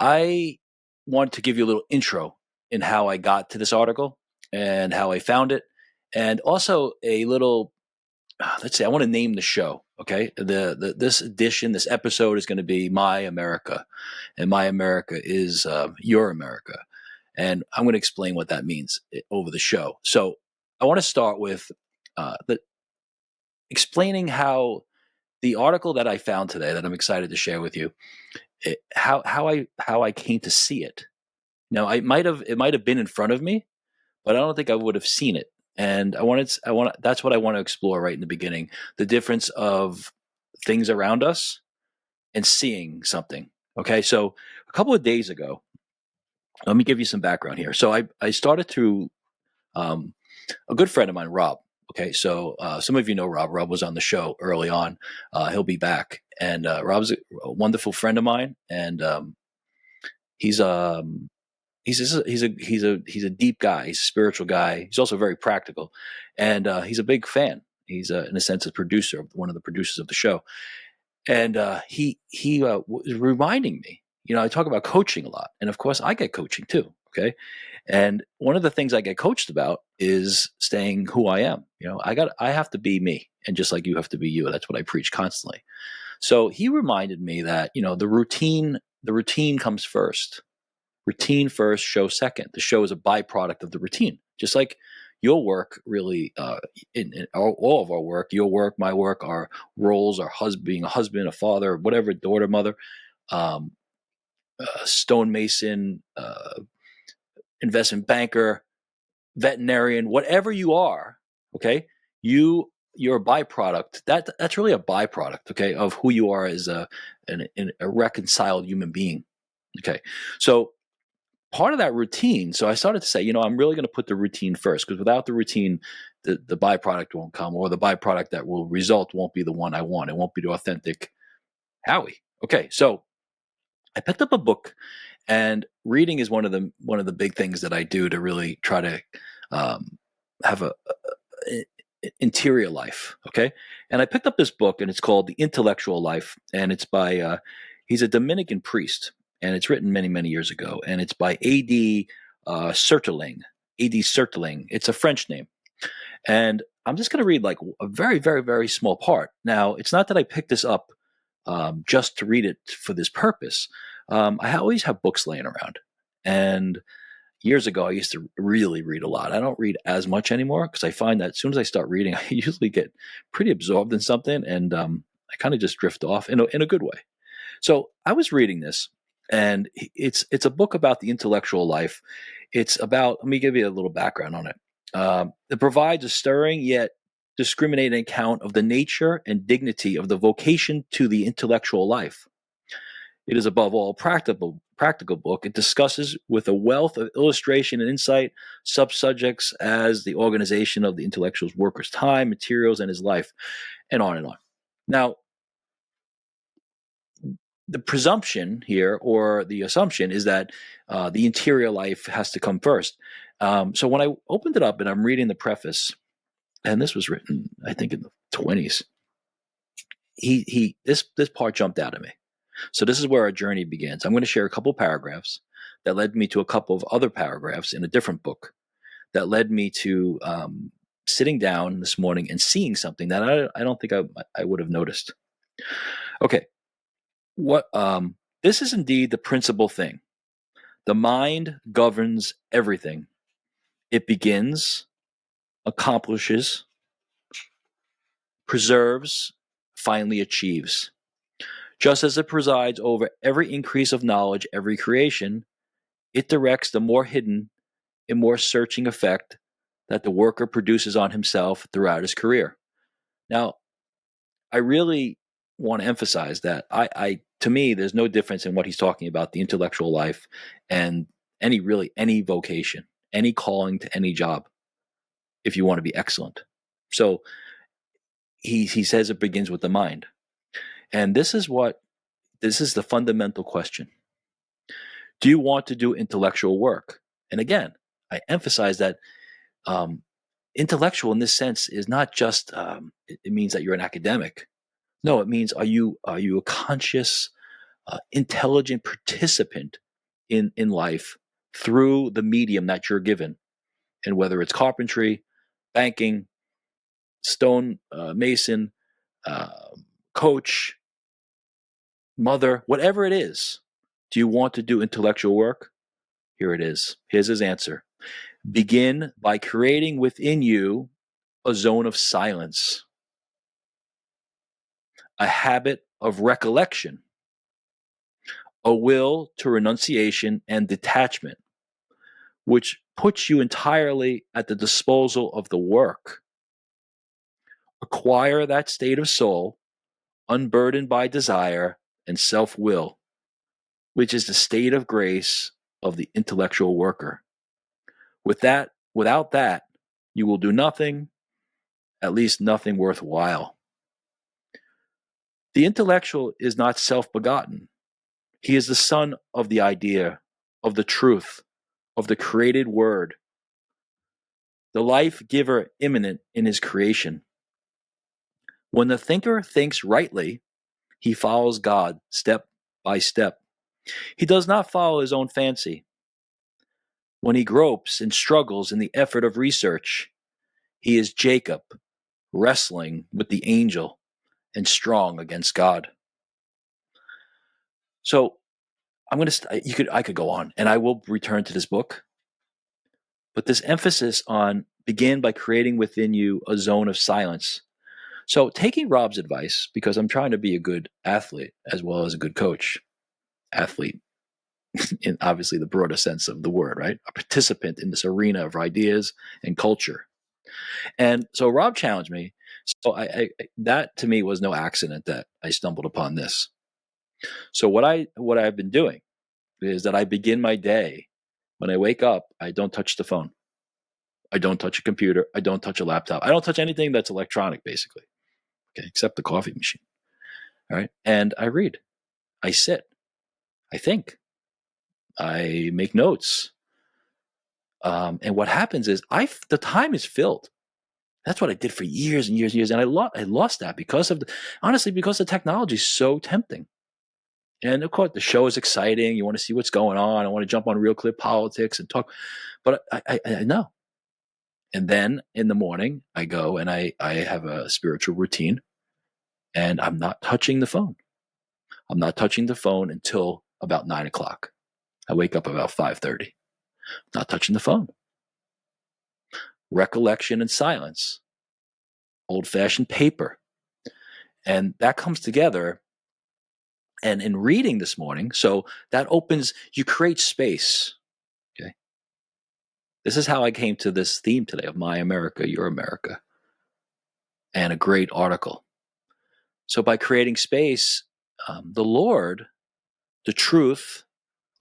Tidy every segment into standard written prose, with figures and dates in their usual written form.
I want to give you a little intro in how I got to this article and how I found it, and also a little. Let's say I want to name the show. Okay, this edition, this episode is going to be My America, and My America is Your America, and I'm going to explain what that means over the show. So I want to start with explaining how the article that I found today, that I'm excited to share with you, how I came to see it. Now, it might have been in front of me, but I don't think I would have seen it. And that's what I want to explore right in the beginning: the difference of things around us and seeing something. Okay, so a couple of days ago, let me give you some background here. So I started through a good friend of mine, Rob. Okay, so some of you know Rob. Rob was on the show early on. He'll be back, and Rob's a wonderful friend of mine, and he's a deep guy. He's a spiritual guy. He's also very practical, and he's a big fan. He's in a sense a producer, one of the producers of the show, and he was reminding me. I talk about coaching a lot, and of course I get coaching too. Okay, and one of the things I get coached about is staying who I am. I have to be me, and just like you have to be you. That's what I preach constantly. So he reminded me that the routine comes first. Routine first, show second. The show is a byproduct of the routine. Just like your work, really, in all of our work, your work, my work, our roles, being a husband, a father, whatever, daughter, mother, stonemason, investment banker, veterinarian, whatever you are, okay, you're a byproduct. That's really a byproduct, okay, of who you are as a reconciled human being. Okay, so part of that routine. So I started to say, I'm really going to put the routine first, because without the routine, the byproduct won't come, or the byproduct that will result won't be the one I want. It won't be the authentic Howie. Okay, so I picked up a book, and reading is one of the big things that I do to really try to have a interior life. Okay, and I picked up this book, and it's called The Intellectual Life, and it's by he's a Dominican priest, and it's written many, many years ago, and it's by A.D. Serteling. A.D. Serteling. It's a French name, and I'm just going to read like a very, very, very small part. Now, it's not that I picked this up just to read it for this purpose. I always have books laying around, and years ago, I used to really read a lot. I don't read as much anymore because I find that as soon as I start reading, I usually get pretty absorbed in something, and I kind of just drift off in a good way. So I was reading this, and it's a book about the intellectual life. It's about, let me give you a little background on it. It provides a stirring yet discriminating account of the nature and dignity of the vocation to the intellectual life. It is above all practical book. It discusses with a wealth of illustration and insight subsubjects as the organization of the intellectual's worker's time, materials, and his life, and on and on. Now, the presumption here, or the assumption, is that the interior life has to come first. So when I opened it up and I'm reading the preface, and this was written, I think, in the 20s, this part jumped out at me. So this is where our journey begins. I'm going to share a couple of paragraphs that led me to a couple of other paragraphs in a different book that led me to sitting down this morning and seeing something that I don't think I would have noticed. Okay. This is indeed the principal thing. The mind governs everything. It begins, accomplishes, preserves, finally achieves. Just as it presides over every increase of knowledge, every creation, it directs the more hidden and more searching effect that the worker produces on himself throughout his career. Now, I really want to emphasize that to me, there's no difference in what he's talking about, the intellectual life and any vocation, any calling to any job, if you want to be excellent. So he says it begins with the mind. And this is the fundamental question. Do you want to do intellectual work? And again, I emphasize that intellectual in this sense is not just, it means that you're an academic. No, it means are you a conscious, intelligent participant in life through the medium that you're given. And whether it's carpentry, banking, stone mason, coach, mother, whatever it is, do you want to do intellectual work? Here it is. Here's his answer. Begin by creating within you a zone of silence, a habit of recollection, a will to renunciation and detachment, which puts you entirely at the disposal of the work. Acquire that state of soul, unburdened by desire and self-will, which is the state of grace of the intellectual worker. Without that, you will do nothing, at least nothing worthwhile. The intellectual is not self-begotten. He is the son of the idea, of the truth, of the created word, the life giver immanent in his creation. When the thinker thinks rightly, he follows God step by step. He does not follow his own fancy. When he gropes and struggles in the effort of research, he is Jacob wrestling with the angel and strong against God. So I could go on, and I will return to this book. But this emphasis on begin by creating within you a zone of silence. So taking Rob's advice, because I'm trying to be a good athlete as well as a good coach, athlete in obviously the broader sense of the word, right? A participant in this arena of ideas and culture. And so Rob challenged me. So that to me was no accident that I stumbled upon this. So what I've been doing is that I begin my day when I wake up. I don't touch the phone. I don't touch a computer. I don't touch a laptop. I don't touch anything that's electronic, basically, okay, except the coffee machine. All right, and I read. I sit. I think. I make notes. And what happens is the time is filled. That's what I did for years and years and years, and I lost that because the technology is so tempting. And of course, the show is exciting. You want to see what's going on. I want to jump on Real Clear Politics and talk. But I know. And then in the morning, I go and I have a spiritual routine, and I'm not touching the phone. I'm not touching the phone until about 9 o'clock. I wake up about 5:30. Not touching the phone. Recollection and silence. Old-fashioned paper. And that comes together. And in reading this morning, so that you create space. Okay. This is how I came to this theme today of My America, Your America, and a great article. So by creating space, the Lord, the truth,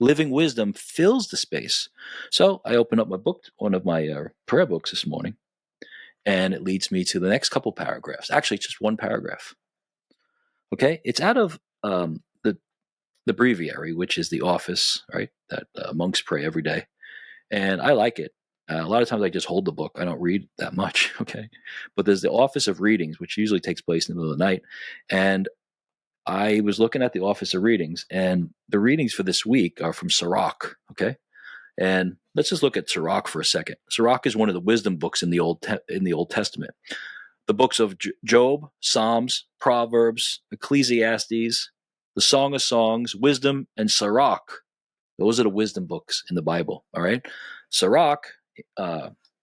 living wisdom fills the space. So I open up my book, one of my prayer books this morning, and it leads me to the next couple paragraphs. Actually, just one paragraph. Okay, it's out of the breviary, which is the office, right? That monks pray every day, and I like it. A lot of times I just hold the book. I don't read that much, okay? But there's the Office of Readings, which usually takes place in the middle of the night, and I was looking at the Office of Readings, and the readings for this week are from Sirach, okay? And let's just look at Sirach for a second. Sirach is one of the wisdom books in the Old Testament. The books of Job, Psalms, Proverbs, Ecclesiastes, the Song of Songs, Wisdom, and Sirach. Those are the wisdom books in the Bible, all right? Sirach,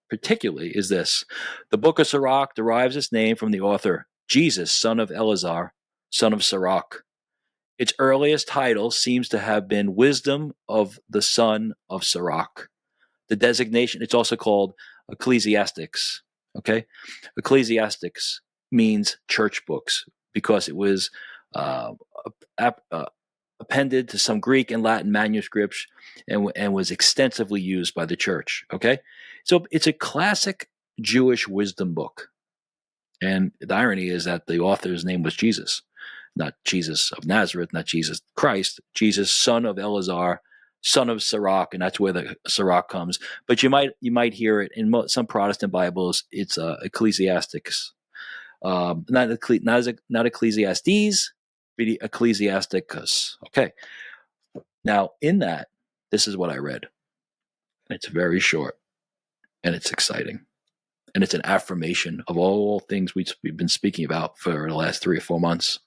particularly, is this. The book of Sirach derives its name from the author, Jesus, son of Eleazar, son of Sirach. Its earliest title seems to have been Wisdom of the Son of Sirach. The designation, it's also called Ecclesiastics, okay? Ecclesiastics means church books because it was appended to some Greek and Latin manuscripts and was extensively used by the church, okay? So it's a classic Jewish wisdom book. And the irony is that the author's name was Jesus, not Jesus of Nazareth, not Jesus Christ, Jesus, son of Eleazar, son of Sirach, and that's where the Sirach comes. But you might hear it in some Protestant Bibles. It's Ecclesiastics, not Ecclesiastes, but Ecclesiasticus. Okay. Now in that, This is what I read. It's very short, and it's exciting. And it's an affirmation of all things we've been speaking about for the last 3 or 4 months.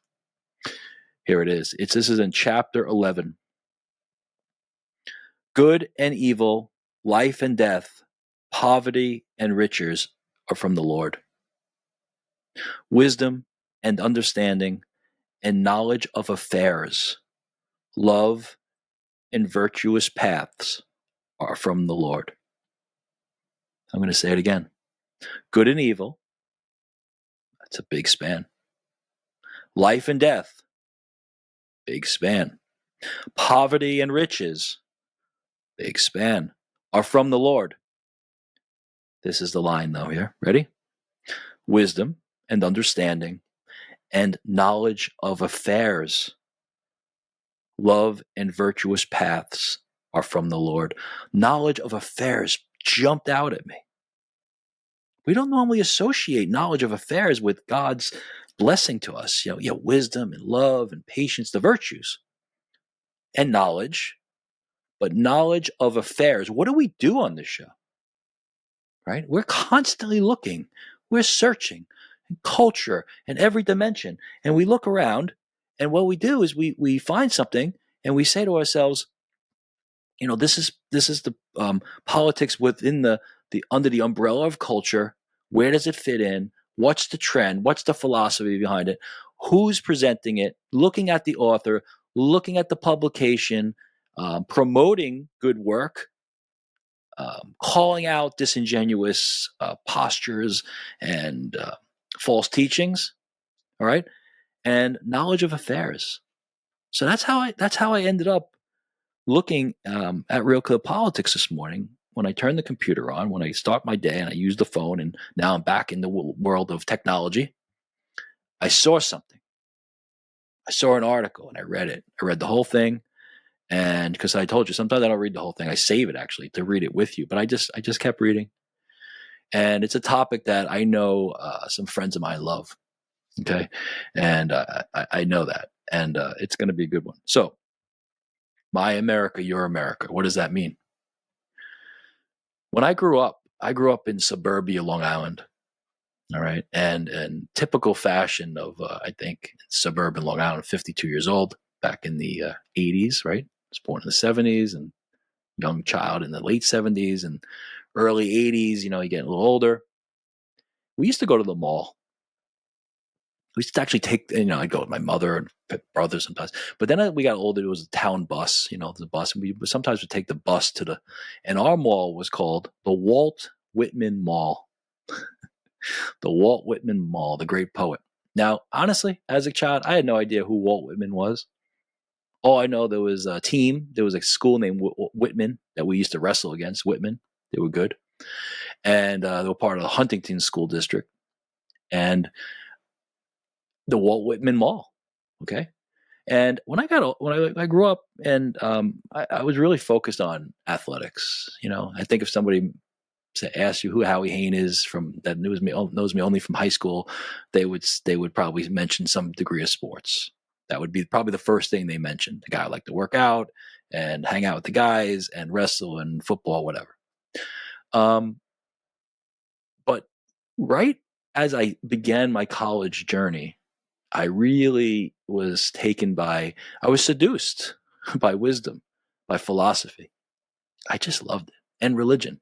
Here it is. This is in chapter 11. Good and evil, life and death, poverty and riches are from the Lord. Wisdom and understanding and knowledge of affairs, love and virtuous paths are from the Lord. I'm going to say it again. Good and evil, that's a big span. Life and death, big span. Poverty and riches, big span, are from the Lord. This is the line though here. Ready? Wisdom and understanding and knowledge of affairs, love and virtuous paths are from the Lord. Knowledge of affairs jumped out at me. We don't normally associate knowledge of affairs with God's blessing to us. Wisdom and love and patience, the virtues, and knowledge. But knowledge of affairs, what do we do on this show? Right? We're constantly looking. We're searching culture and every dimension. And we look around, and what we do is we find something, and we say to ourselves, this is the politics within the under the umbrella of culture. Where does it fit in? What's the trend? What's the philosophy behind it? Who's presenting it? Looking at the author, looking at the publication, promoting good work, calling out disingenuous postures and false teachings. All right, and knowledge of affairs. So that's how I ended up looking at Real Clear Politics this morning when I turn the computer on, when I start my day and I use the phone, and now I'm back in the world of technology. I saw something. I saw an article and I read it. I read the whole thing, and because I told you sometimes I don't read the whole thing, I save it actually to read it with you. But I just kept reading, and it's a topic that I know some friends of mine love. Okay, and I know that, and it's going to be a good one. So, my America, your America. What does that mean? When I grew up in suburbia Long Island. All right, and typical fashion of I think suburban Long Island. 52 years old, back in the 80s. Right, I was born in the 70s, and young child in the late 70s and early 80s. You get a little older. We used to go to the mall. We used to actually take, I'd go with my mother and brother sometimes. But then we got older. It was a town bus, the bus. And we sometimes would take the bus and our mall was called the Walt Whitman Mall. The Walt Whitman Mall, the great poet. Now, honestly, as a child, I had no idea who Walt Whitman was. All I know, there was a team. There was a school named Whitman that we used to wrestle against. Whitman. They were good. And they were part of the Huntington School District. And the Walt Whitman Mall. Okay. And when I grew up, and I was really focused on athletics. I think if somebody asked you who Howie Hain is that knows me only from high school, they would probably mention some degree of sports. That would be probably the first thing they mentioned. The guy who liked to work out and hang out with the guys and wrestle and football, whatever. But right as I began my college journey, I really was I was seduced by wisdom, by philosophy. I just loved it. And religion.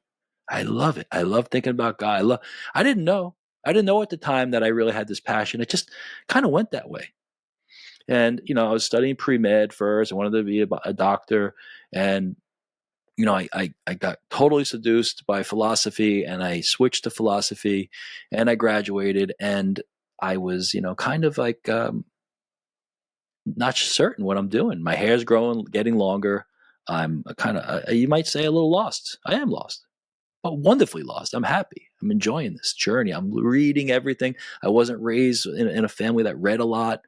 I love it. I love thinking about God. I didn't know at the time that I really had this passion. It just kind of went that way. And, I was studying pre-med first. I wanted to be a doctor. And, I got totally seduced by philosophy, and I switched to philosophy, and I graduated, and I was, kind of like, not certain what I'm doing. My hair's growing, getting longer. I'm kind of, you might say, a little lost. I am lost, but wonderfully lost. I'm happy. I'm enjoying this journey. I'm reading everything. I wasn't raised in a family that read a lot.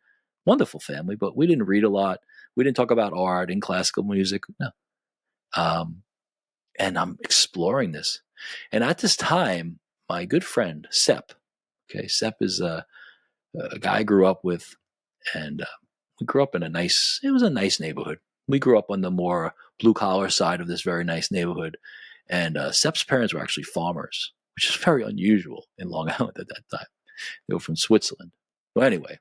Wonderful family, but we didn't read a lot. We didn't talk about art and classical music. No. And I'm exploring this. And at this time, my good friend, Sepp, Sepp is a guy I grew up with, and we grew up in it was a nice neighborhood. We grew up on the more blue collar side of this very nice neighborhood. And Sepp's parents were actually farmers, which is very unusual in Long Island at that time. They were from Switzerland. Well, anyway,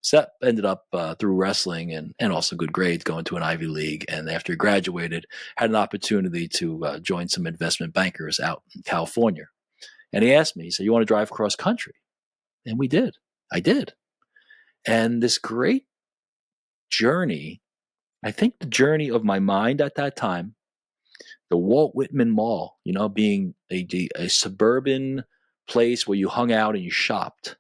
Sepp ended up through wrestling and also good grades going to an Ivy League. And after he graduated, had an opportunity to join some investment bankers out in California. And he asked me, he said, "You want to drive cross country?" And we did. I did. And this great journey, I think the journey of my mind at that time, the Walt Whitman Mall, being a suburban place where you hung out and you shopped,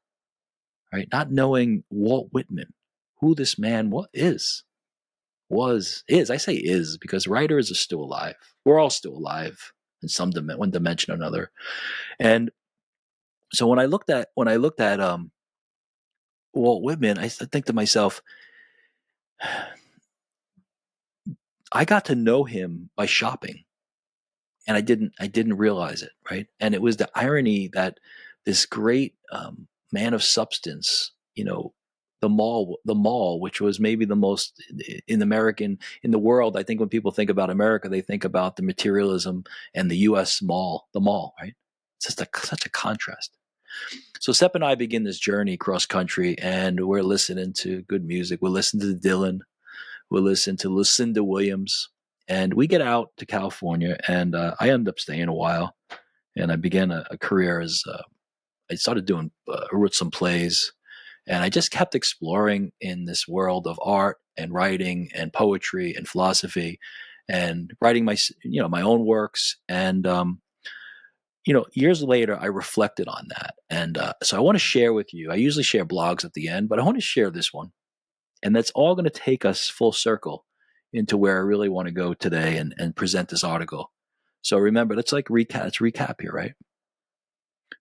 right? Not knowing Walt Whitman, who this man is. I say is because writers are still alive. We're all still alive in one dimension or another. And so when I looked at Walt Whitman, I think to myself, I got to know him by shopping, and I didn't realize it, right? And it was the irony that this great man of substance, the mall, which was maybe the most in the world. I think when people think about America, they think about the materialism and the U.S. mall, the mall, right? It's just such a contrast. So Sepp and I begin this journey cross country, and we're listening to good music. We're listening to Dylan. We'll listen to Lucinda Williams, and we get out to California, and I ended up staying a while, and I began a career as I started doing wrote some plays, and I just kept exploring in this world of art and writing and poetry and philosophy, and writing my own works. And years later, I reflected on that, and so I want to share with you. I usually share blogs at the end, but I want to share this one. And that's all going to take us full circle into where I really want to go today and present this article. So remember, let's recap here, right?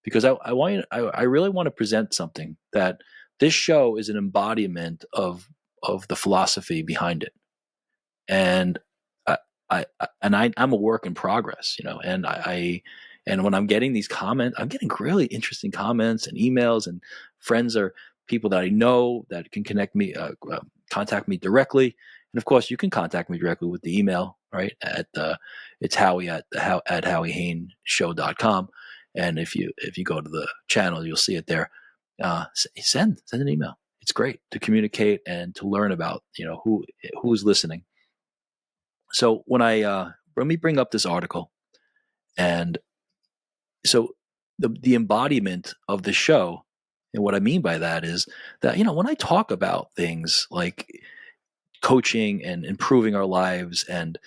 Because I really want to present something that this show is an embodiment of the philosophy behind it. And I'm a work in progress, and when I'm getting these comments, I'm getting really interesting comments and emails, and friends or people that I know that can contact me directly. And of course, you can contact me directly with the email, right? It's Howie at HowieHainShow.com. And if you go to the channel, you'll see it there. Send an email. It's great to communicate and to learn about, who's listening. So let me bring up this article, and so the embodiment of the show, and what I mean by that is that when I talk about things like coaching and improving our lives and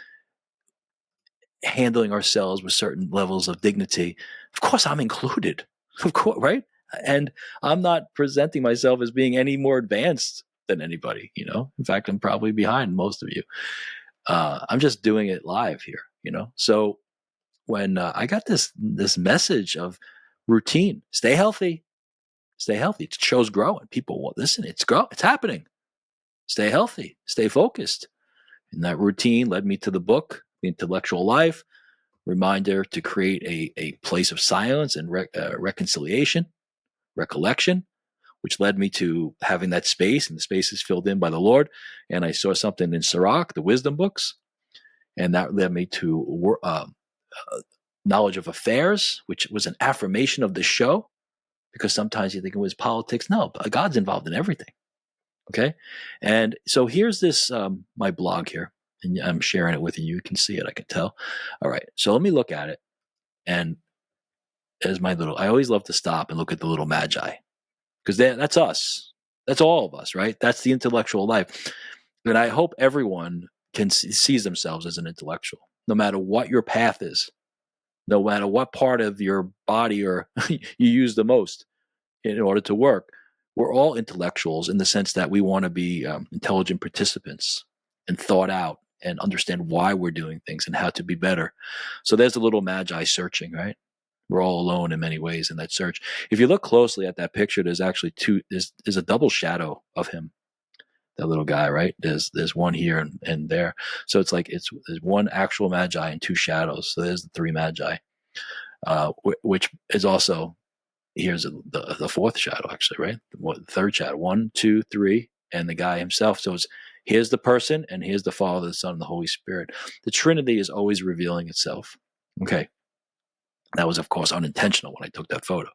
handling ourselves with certain levels of dignity, of course I'm included, of course, right? And I'm not presenting myself as being any more advanced than anybody. In fact, I'm probably behind most of you. I'm just doing it live here. So when I got this message of routine, stay healthy. The show's growing. People will listen. It's happening. Stay healthy. Stay focused. And that routine led me to the book, The Intellectual Life. Reminder to create a place of silence and reconciliation, recollection, which led me to having that space, and the space is filled in by the Lord. And I saw something in Sirach, the wisdom books, and that led me to knowledge of affairs, which was an affirmation of the show, because sometimes you think it was politics. No, God's involved in everything. Okay. And so here's this, my blog here, and I'm sharing it with you. You can see it. I can tell. All right. So let me look at it. And as I always love to stop and look at the little magi, because that's us. That's all of us, right? That's the intellectual life. And I hope everyone sees themselves as an intellectual, no matter what your path is, no matter what part of your body or you use the most in order to work. We're all intellectuals in the sense that we want to be intelligent participants and thought out and understand why we're doing things and how to be better. So there's the little magi searching, right? We're all alone in many ways in that search. If you look closely at that picture, there's actually there's a double shadow of him, that little guy, right? There's one here and there. So it's like there's one actual magi and two shadows. So there's the three magi, which is also, here's the fourth shadow, actually, right? The third shadow, 1, 2, 3, and the guy himself. So Here's the person, and here's the Father, the Son, and the Holy Spirit. The Trinity is always revealing itself. Okay. That was, of course, unintentional when I took that photo.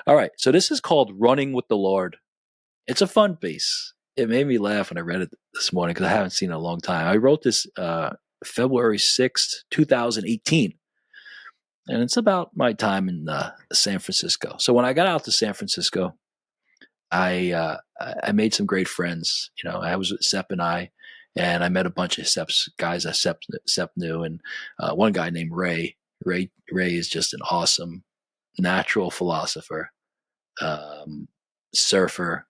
All right. So this is called Running with the Lord. It's a fun piece. It made me laugh when I read it this morning because I haven't seen it in a long time. I wrote this February 6th, 2018. And it's about my time in San Francisco. So when I got out to San Francisco, I made some great friends. You know, I was with Sepp and I met a bunch of Sepp's guys that Sepp knew, and one guy named Ray. Ray is just an awesome natural philosopher, surfer,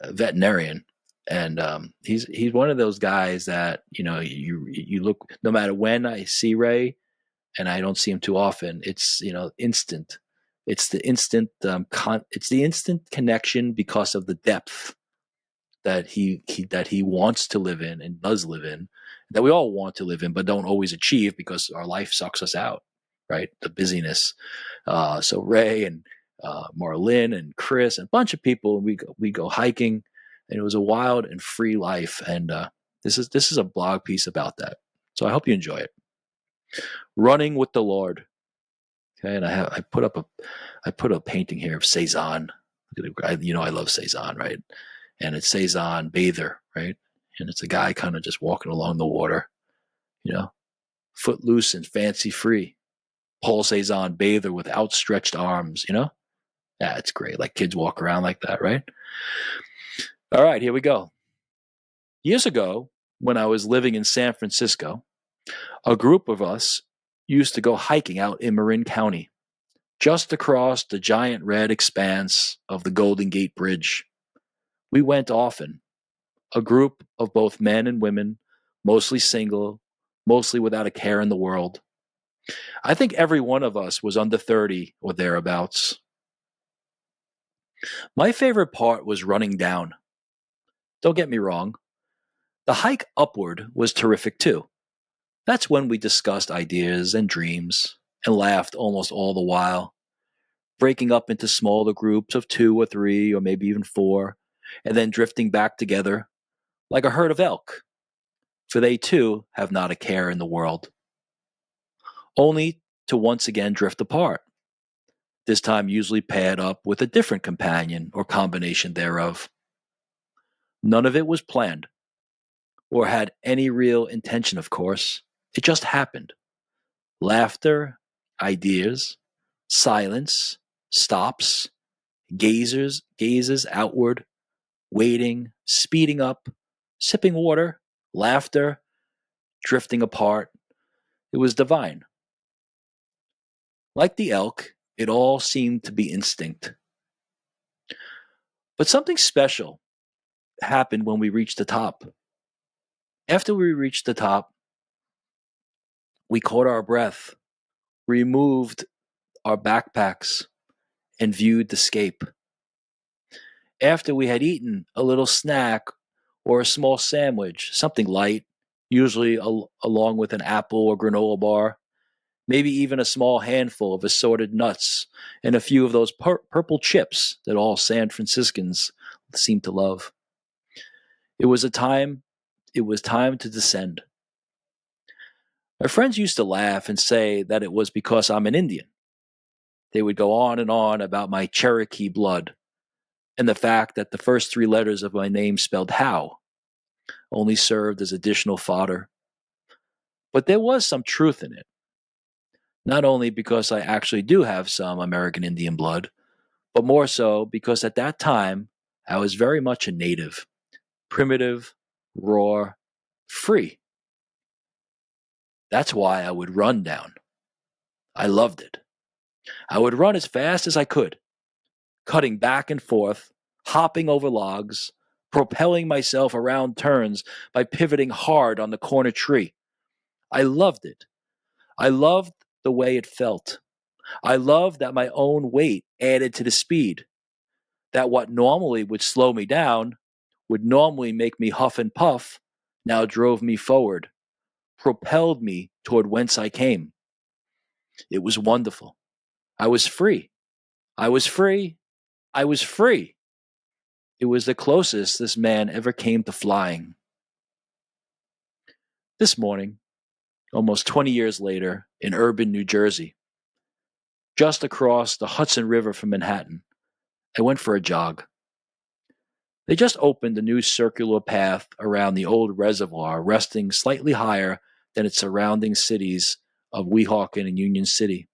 veterinarian, and he's one of those guys that you look, no matter when I see Ray, and I don't see him too often. It's instant. It's the instant it's the instant connection because of the depth that he wants to live in and does live in, that we all want to live in but don't always achieve because our life sucks us out, right? The busyness. So Ray and Marlene and Chris and a bunch of people, we go hiking, and it was a wild and free life. And this is a blog piece about that. So I hope you enjoy it. Running with the Lord. Okay, and I put a painting here of Cezanne. I love Cezanne, right? And it's Cezanne bather, right? And it's a guy kind of just walking along the water, footloose and fancy free. Paul Cezanne bather with outstretched arms, Yeah, it's great. Like kids walk around like that, right? All right, here we go. Years ago, when I was living in San Francisco, a group of us used to go hiking out in Marin County, just across the giant red expanse of the Golden Gate Bridge. We went often, a group of both men and women, mostly single, mostly without a care in the world. I think every one of us was under 30 or thereabouts. My favorite part was running down. Don't get me wrong, the hike upward was terrific too. That's when we discussed ideas and dreams and laughed almost all the while, breaking up into smaller groups of 2 or 3 or maybe even 4, and then drifting back together like a herd of elk, for they too have not a care in the world, only to once again drift apart, this time usually paired up with a different companion or combination thereof. None of it was planned, or had any real intention, of course. It just happened. Laughter, ideas, silence, stops, gazes outward, waiting, speeding up, sipping water, laughter, drifting apart. It was divine. Like the elk, it all seemed to be instinct. But something special happened when we reached the top. After we reached the top, we caught our breath, removed our backpacks, and viewed the scape. After we had eaten a little snack or a small sandwich, something light, usually along with an apple or granola bar, maybe even a small handful of assorted nuts and a few of those purple chips that all San Franciscans seem to love. It was time to descend. My friends used to laugh and say that it was because I'm an Indian. They would go on and on about my Cherokee blood and the fact that the first 3 letters of my name spelled How only served as additional fodder. But there was some truth in it. Not only because I actually do have some American Indian blood, but more so because at that time I was very much a native, primitive, raw, free. That's why I would run down. I loved it. I would run as fast as I could, cutting back and forth, hopping over logs, propelling myself around turns by pivoting hard on the corner tree. I loved it. I loved the way it felt. I loved that my own weight added to the speed, that what normally would slow me down, would normally make me huff and puff, now drove me forward, propelled me toward whence I came. It was wonderful. I was free. I was free. I was free. It was the closest this man ever came to flying. This morning, almost 20 years later, in urban New Jersey, just across the Hudson River from Manhattan, I went for a jog. They just opened a new circular path around the old reservoir, resting slightly higher than its surrounding cities of Weehawken and Union City.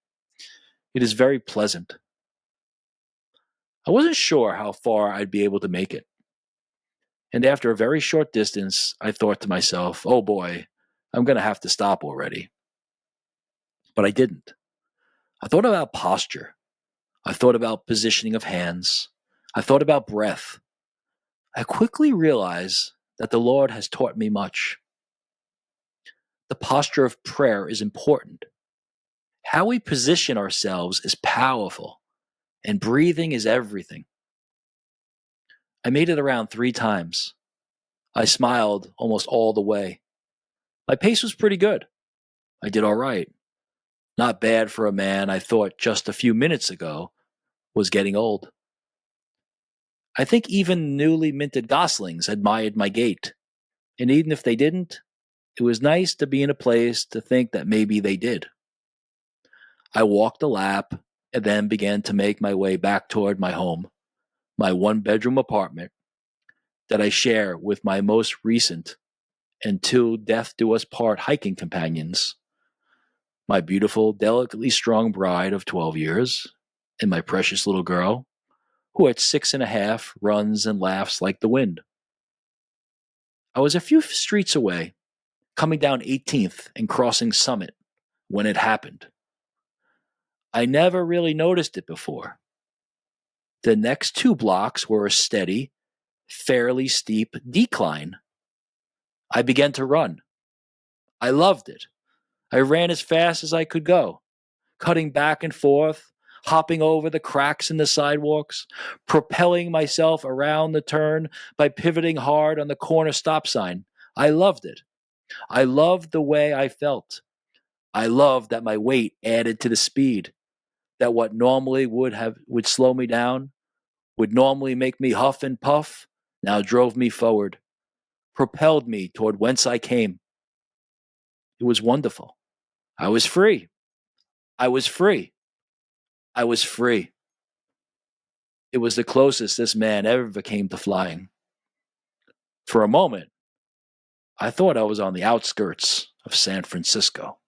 It is very pleasant. I wasn't sure how far I'd be able to make it. And after a very short distance, I thought to myself, oh boy, I'm going to have to stop already. But I didn't. I thought about posture. I thought about positioning of hands. I thought about breath. I quickly realized that the Lord has taught me much. The posture of prayer is important. How we position ourselves is powerful, and breathing is everything. I made it around 3 times. I smiled almost all the way. My pace was pretty good. I did all right. Not bad for a man I thought just a few minutes ago was getting old. I think even newly minted goslings admired my gait. And even if they didn't, it was nice to be in a place to think that maybe they did. I walked a lap and then began to make my way back toward my home, my 1-bedroom apartment that I share with my most recent and 2 death do us part hiking companions, my beautiful, delicately strong bride of 12 years, and my precious little girl, who at 6.5 runs and laughs like the wind. I was a few streets away, coming down 18th and crossing Summit when it happened. I never really noticed it before. The next 2 blocks were a steady, fairly steep decline. I began to run. I loved it. I ran as fast as I could go, cutting back and forth, hopping over the cracks in the sidewalks, propelling myself around the turn by pivoting hard on the corner stop sign. I loved it. I loved the way I felt. I loved that my weight added to the speed, that what normally would slow me down, would normally make me huff and puff, now drove me forward, propelled me toward whence I came. It was wonderful. I was free. I was free. I was free. It was the closest this man ever came to flying. For a moment, I thought I was on the outskirts of San Francisco.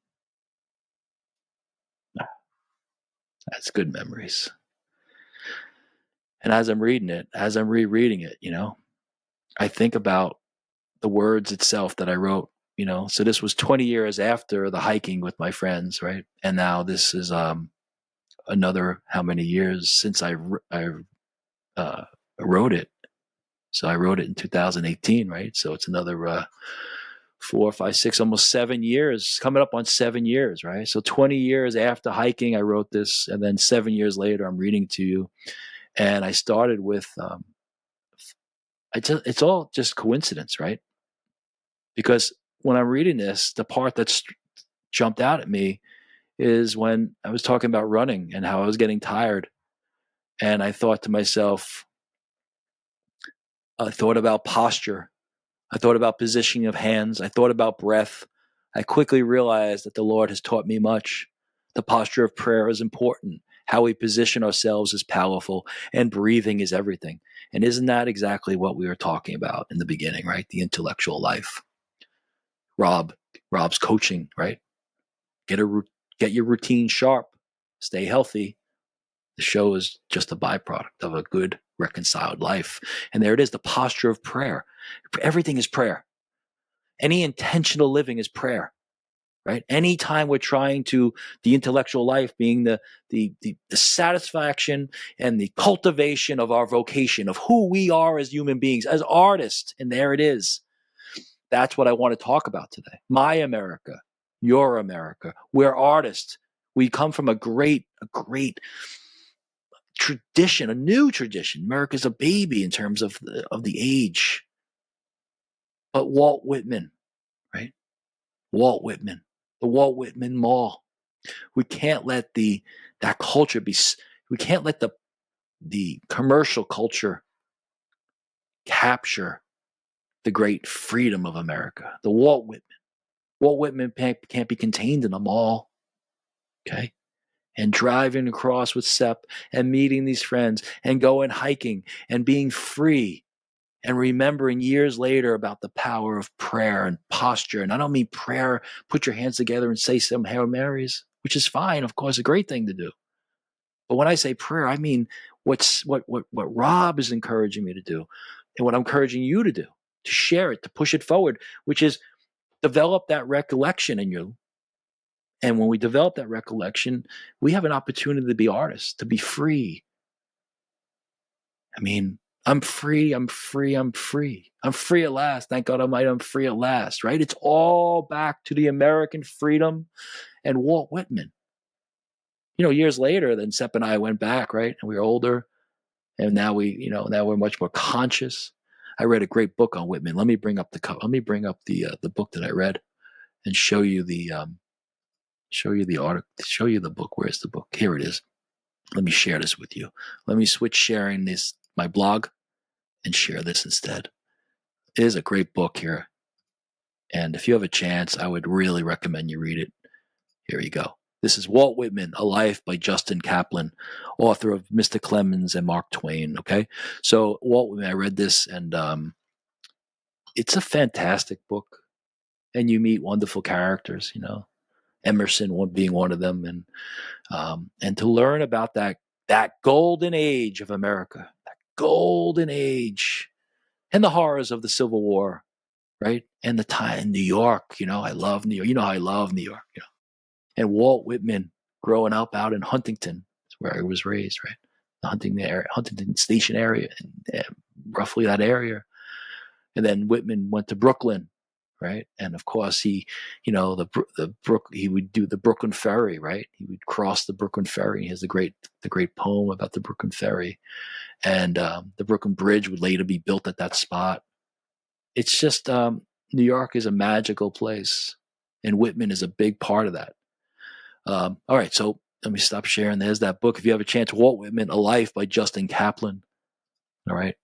That's good memories. And as I'm reading it, as I'm rereading it, I think about the words itself that I wrote, So this was 20 years after the hiking with my friends, right? And now this is another how many years since I wrote it. So I wrote it in 2018, right? So it's another 4, 5, 6, almost 7 years, coming up on 7 years, right? So 20 years after hiking, I wrote this, and then 7 years later, I'm reading to you. And I started with, it's all just coincidence, right? Because when I'm reading this, the part that's jumped out at me is when I was talking about running and how I was getting tired. And I thought to myself, I thought about posture. I thought about positioning of hands. I thought about breath. I quickly realized that the Lord has taught me much. The posture of prayer is important. How we position ourselves is powerful, and breathing is everything. And isn't that exactly what we were talking about in the beginning, right? The intellectual life. Rob's coaching, right? Get your routine sharp. Stay healthy. The show is just a byproduct of a good, reconciled life. And there it is, the posture of prayer. Everything is prayer. Any intentional living is prayer, right? Anytime we're trying to, the intellectual life being the satisfaction and the cultivation of our vocation, of who we are as human beings, as artists. And there it is. That's what I want to talk about today. My America, your America. We're artists. We come from a great tradition, a new tradition. America's a baby in terms of the age. But Walt Whitman, right? Walt Whitman, the Walt Whitman Mall. We can't let that culture be. We can't let the commercial culture capture the great freedom of America. The Walt Whitman. Walt Whitman can't be contained in a mall. Okay. And driving across with Sepp and meeting these friends and going hiking and being free and remembering years later about the power of prayer and posture. And I don't mean prayer, put your hands together and say some Hail Marys, which is fine, of course, a great thing to do. But when I say prayer, I mean what Rob is encouraging me to do and what I'm encouraging you to do, to share it, to push it forward, which is develop that recollection in you. And when we develop that recollection, we have an opportunity to be artists, to be free. I mean, I'm free, I'm free, I'm free. I'm free at last. Thank God Almighty, I'm free at last, right? It's all back to the American freedom and Walt Whitman. Years later, then Sepp and I went back, right? And we were older. And now we're much more conscious. I read a great book on Whitman. Let me bring up the book that I read and show you the article, show you the book. Where's the book? Here it is. Let me share this with you. Let me switch sharing my blog and share this instead. It is a great book here. And if you have a chance, I would really recommend you read it. Here you go. This is Walt Whitman, A Life by Justin Kaplan, author of Mr. Clemens and Mark Twain. Okay. So Walt Whitman, I read this and it's a fantastic book. And you meet wonderful characters, Emerson being one of them. And to learn about that golden age of America, that golden age, and the horrors of the Civil War, right? And the time in New York, I love New York. You know how I love New York, And Walt Whitman growing up out in Huntington, where I was raised, right? The Huntington Station area, and roughly that area. And then Whitman went to Brooklyn, right? And of course, he would do the Brooklyn Ferry, right? He would cross the Brooklyn Ferry. He has the great poem about the Brooklyn Ferry, and the Brooklyn Bridge would later be built at that spot. It's just New York is a magical place, and Whitman is a big part of that. All right, so let me stop sharing. There's that book. If you have a chance, Walt Whitman, A Life by Justin Kaplan. All right.